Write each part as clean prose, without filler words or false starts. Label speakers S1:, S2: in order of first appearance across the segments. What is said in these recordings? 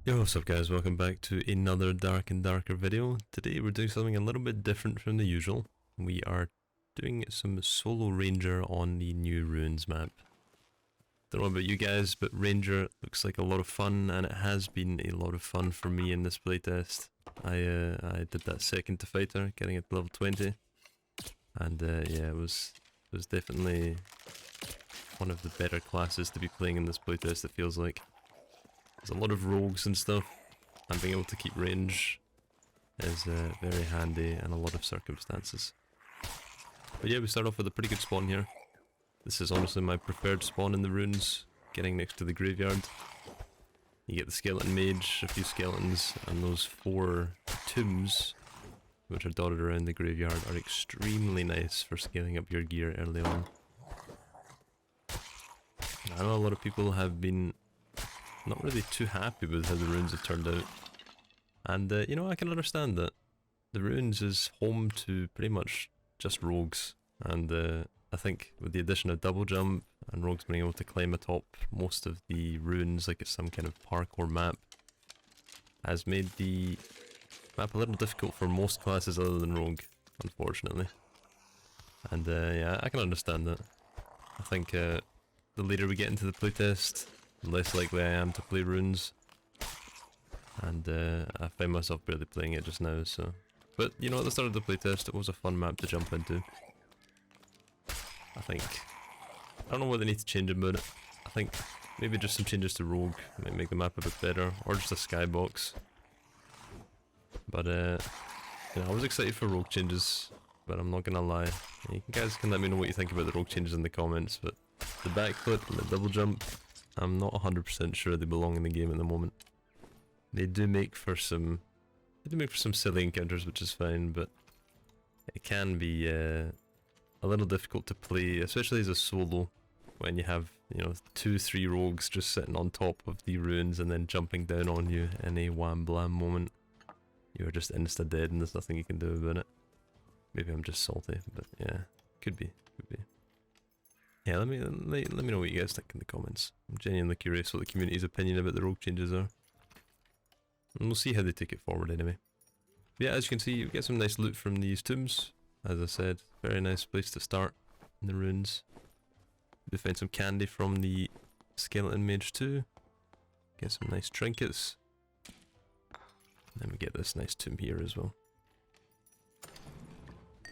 S1: Yo, what's up guys, welcome back to another Dark and Darker video. Today we're doing something a little bit different from the usual. We are doing some solo ranger on the new ruins map. Don't know about you guys, but ranger looks like a lot of fun, and it has been a lot of fun for me in this playtest. I did that second to fighter, getting it to level 20, and yeah, it was definitely one of the better classes to be playing in this playtest, it feels like. There's a lot of rogues and stuff, and being able to keep range is very handy in a lot of circumstances. But yeah, we start off with a pretty good spawn here. This is honestly my preferred spawn in the ruins, getting next to the graveyard. You get the skeleton mage, a few skeletons, and those 4 tombs, which are dotted around the graveyard, are extremely nice for scaling up your gear early on. I know a lot of people have been not really too happy with how the ruins have turned out. And, you know, I can understand that. The ruins is home to pretty much just rogues. And I think with the addition of double jump and rogues being able to climb atop most of the ruins like it's some kind of parkour map, has made the map a little difficult for most classes other than rogue, unfortunately. And yeah, I can understand that. I think the later we get into the playtest, the less likely I am to play runes, and I find myself barely playing it just now, so... But, you know, at the start of the playtest, it was a fun map to jump into. I think... I don't know what they need to change about it. I think maybe just some changes to rogue might make the map a bit better, or just a skybox. But, you know, I was excited for rogue changes, but I'm not gonna lie. You guys can let me know what you think about the rogue changes in the comments, but the backflip and the double jump, I'm not 100% sure they belong in the game at the moment. They do make for some silly encounters, which is fine, but it can be a little difficult to play, especially as a solo, when you have, you know, 2-3 rogues just sitting on top of the ruins and then jumping down on you in a wham blam moment. You are just insta dead and there's nothing you can do about it. Maybe I'm just salty, but yeah, could be. Yeah, let me know what you guys think in the comments. I'm genuinely curious what the community's opinion about the rogue changes are. And we'll see how they take it forward anyway. But yeah, as you can see, you get some nice loot from these tombs. As I said, very nice place to start in the ruins. We find some candy from the skeleton mage too. Get some nice trinkets. And then we get this nice tomb here as well.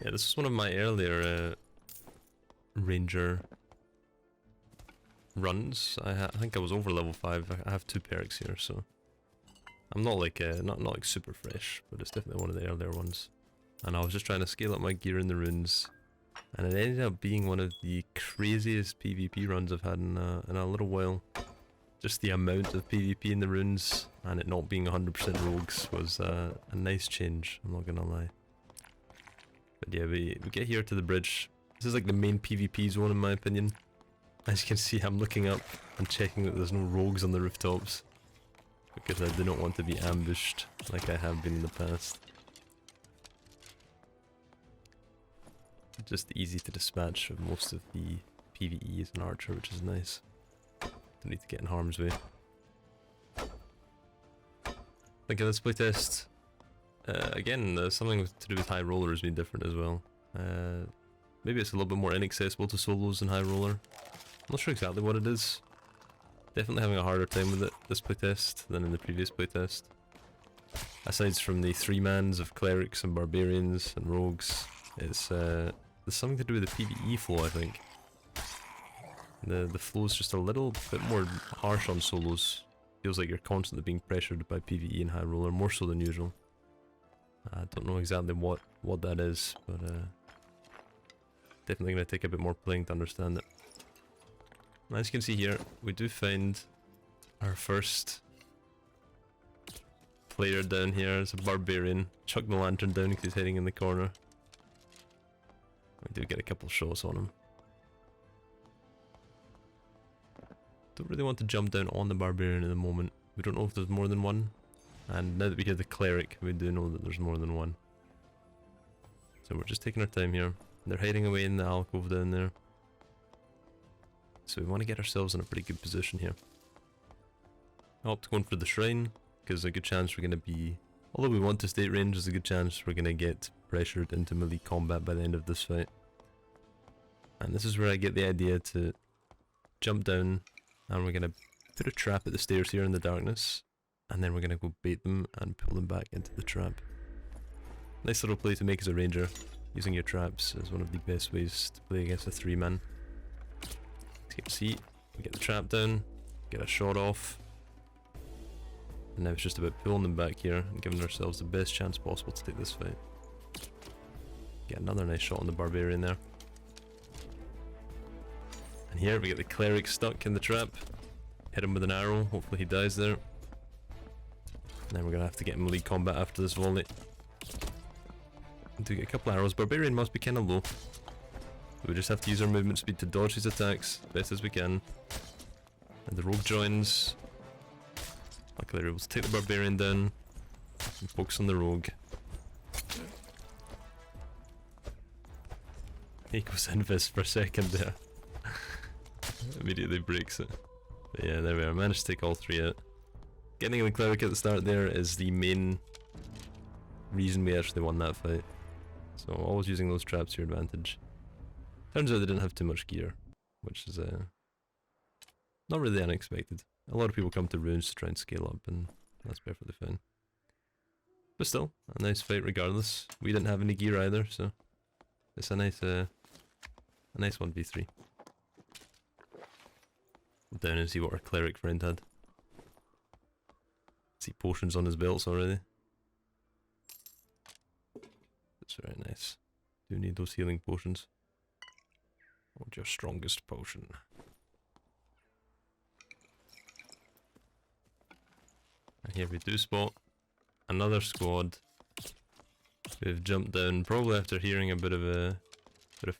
S1: Yeah, this is one of my earlier ranger runs. I think I was over level 5. I have 2 perks here, so I'm not like not like super fresh, but it's definitely one of the earlier ones. And I was just trying to scale up my gear in the ruins, and it ended up being one of the craziest PvP runs I've had in a little while. Just the amount of PvP in the ruins and it not being 100% rogues was a nice change, I'm not gonna lie. But yeah, we get here to the bridge. This is like the main PvP zone in my opinion. As you can see, I'm looking up and checking that there's no rogues on the rooftops, because I do not want to be ambushed like I have been in the past. Just easy to dispatch of most of the PvE as an archer, which is nice. Don't need to get in harm's way. I think in this playtest, again, something to do with high roller has been different as well. Maybe it's a little bit more inaccessible to solos than high roller. I'm not sure exactly what it is. Definitely having a harder time with it this playtest than in the previous playtest. Aside from the 3-mans of clerics and barbarians and rogues, it's there's something to do with the PvE flow, I think. The flow is just a little bit more harsh on solos. Feels like you're constantly being pressured by PvE and high roller, more so than usual. I don't know exactly what that is, but definitely going to take a bit more playing to understand it. As you can see here, we do find our first player down here. It's a barbarian. Chuck the lantern down because he's hiding in the corner. We do get a couple shots on him. Don't really want to jump down on the barbarian at the moment. We don't know if there's more than one. And now that we hear the cleric, we do know that there's more than one. So we're just taking our time here. They're hiding away in the alcove down there. So we want to get ourselves in a pretty good position here. I opted going for the shrine. because there's a good chance we're going to be, although we want to stay at range, there's a good chance we're going to get pressured into melee combat by the end of this fight. And this is where I get the idea to jump down, and we're going to put a trap at the stairs here in the darkness, and then we're going to go bait them and pull them back into the trap. Nice little play to make as a ranger. Using your traps is one of the best ways to play against a 3-man. Skip seat, we get the trap down, get a shot off, and now it's just about pulling them back here and giving ourselves the best chance possible to take this fight. Get another nice shot on the barbarian there. And here we get the cleric stuck in the trap. Hit him with an arrow, hopefully he dies there. And then we're gonna have to get him melee combat after this volley. To get a couple arrows. Barbarian must be kinda low. We just have to use our movement speed to dodge his attacks best as we can. And the rogue joins. Luckily we're able to take the barbarian down and focus on the rogue. He goes invis for a second there. Immediately breaks it. But yeah, there we are. Managed to take all 3 out. Getting the cleric at the start there is the main reason we actually won that fight. So always using those traps to your advantage. Turns out they didn't have too much gear, which is not really unexpected. A lot of people come to runes to try and scale up, and that's perfectly fine. But still, a nice fight regardless. We didn't have any gear either, so it's a nice 1v3. Down and see what our cleric friend had. See potions on his belts already. That's very nice. Do need those healing potions. What's your strongest potion? And here we do spot another squad who've jumped down, probably after hearing a bit of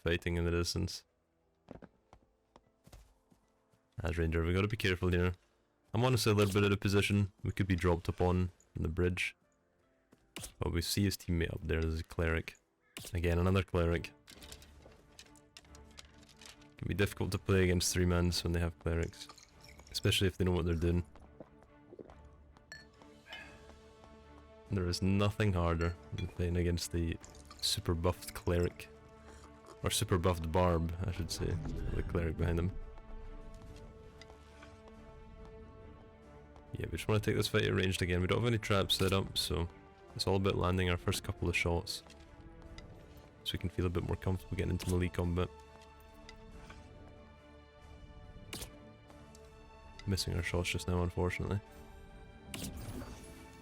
S1: fighting in the distance. As ranger, we gotta be careful here. I'm honestly a little bit out of position. We could be dropped upon from the bridge. But we see his teammate up there, there's a cleric. Again, another cleric. Can be difficult to play against 3-mans when they have clerics. Especially if they know what they're doing. There is nothing harder than playing against the super buffed cleric. Or super buffed barb, I should say. The cleric behind him. Yeah, we just want to take this fight at ranged again. We don't have any traps set up, so it's all about landing our first couple of shots. So we can feel a bit more comfortable getting into melee combat. Missing our shots just now, unfortunately.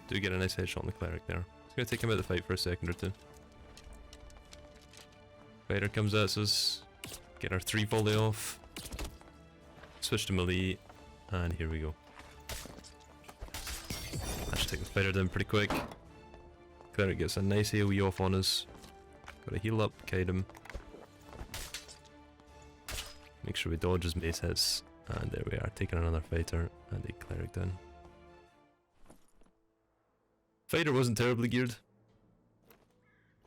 S1: Do get a nice headshot on the cleric there. It's going to take him out of the fight for a second or two. Fighter comes at us. Get our 3 volley off. Switch to melee. And here we go. Managed to take the fighter down pretty quick. Cleric gets a nice AoE off on us. Gotta heal up, kite him. Make sure we dodge his mace hits. And there we are, taking another fighter and a cleric down. Fighter wasn't terribly geared.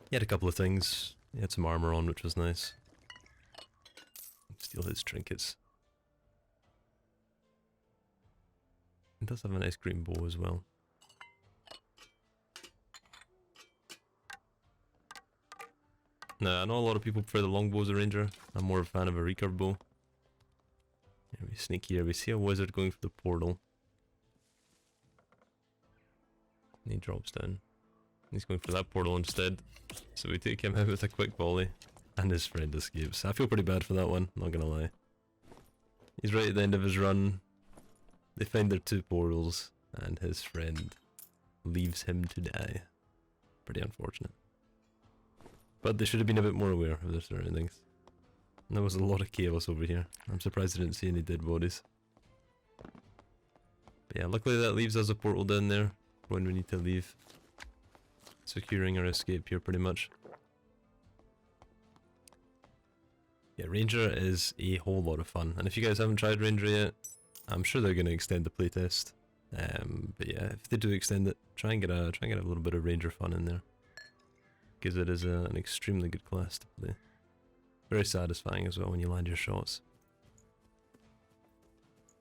S1: He had a couple of things. He had some armor on, which was nice. Steal his trinkets. He does have a nice green bow as well. Now, I know a lot of people prefer the longbow as a ranger. I'm more of a fan of a recurve bow. Here we sneak here, we see a wizard going for the portal. And he drops down. He's going for that portal instead. So we take him out with a quick volley. And his friend escapes. I feel pretty bad for that one, not gonna lie. He's right at the end of his run. They find their 2 portals. And his friend leaves him to die. Pretty unfortunate. But they should have been a bit more aware of their surroundings. And there was a lot of chaos over here. I'm surprised I didn't see any dead bodies. But yeah, luckily that leaves us a portal down there when we need to leave. Securing our escape here pretty much. Yeah, Ranger is a whole lot of fun. And if you guys haven't tried Ranger yet, I'm sure they're going to extend the playtest. But yeah, if they do extend it, try and get a little bit of Ranger fun in there. Because it is an extremely good class to play. Very satisfying as well when you land your shots.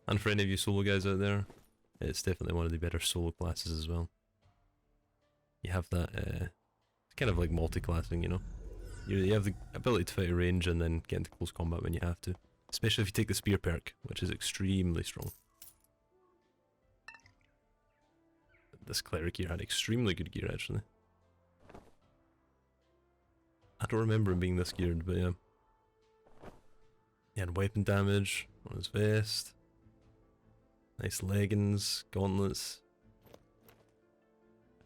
S1: And for any of you solo guys out there, it's definitely one of the better solo classes as well. You have that, it's kind of like multi-classing, you know? You have the ability to fight a range and then get into close combat when you have to. Especially if you take the spear perk, which is extremely strong. This cleric here had extremely good gear, actually. I don't remember him being this geared, but yeah. He had weapon damage on his vest. Nice leggings, gauntlets.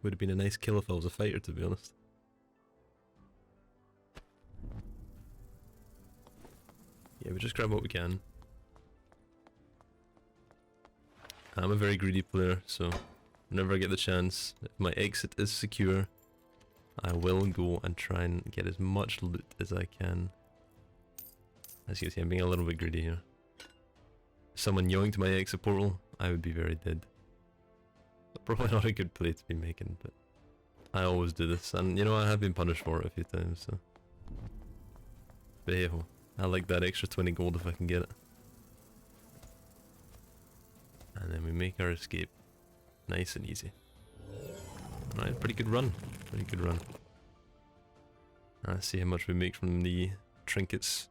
S1: Would have been a nice kill if I was a fighter, to be honest. Yeah, we just grab what we can. I'm a very greedy player, so whenever I get the chance, if my exit is secure, I will go and try and get as much loot as I can. As you can see, I'm being a little bit greedy here. If someone yoinked my exit portal, I would be very dead. Probably not a good play to be making, but I always do this, and you know, I have been punished for it a few times, so. But hey ho, I like that extra 20 gold if I can get it. And then we make our escape. Nice and easy. Alright, pretty good run. Pretty good run. Let's see how much we make from the trinkets.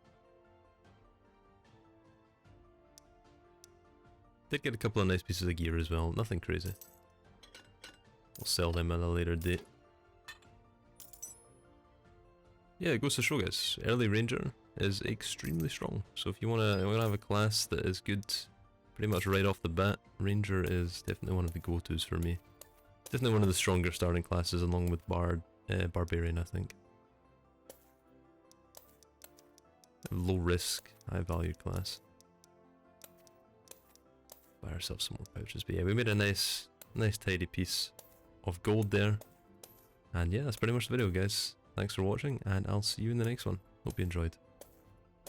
S1: Did get a couple of nice pieces of gear as well, nothing crazy. We'll sell them at a later date. Yeah, it goes to show, guys, early ranger is extremely strong. So if you wanna have a class that is good pretty much right off the bat, ranger is definitely one of the go-tos for me. Definitely one of the stronger starting classes along with barbarian, I think. Low risk, high value class. Buy ourselves some more pouches, but yeah, we made a nice tidy piece of gold there. And yeah, that's pretty much the video, guys. Thanks for watching, and I'll see you in the next one. Hope you enjoyed.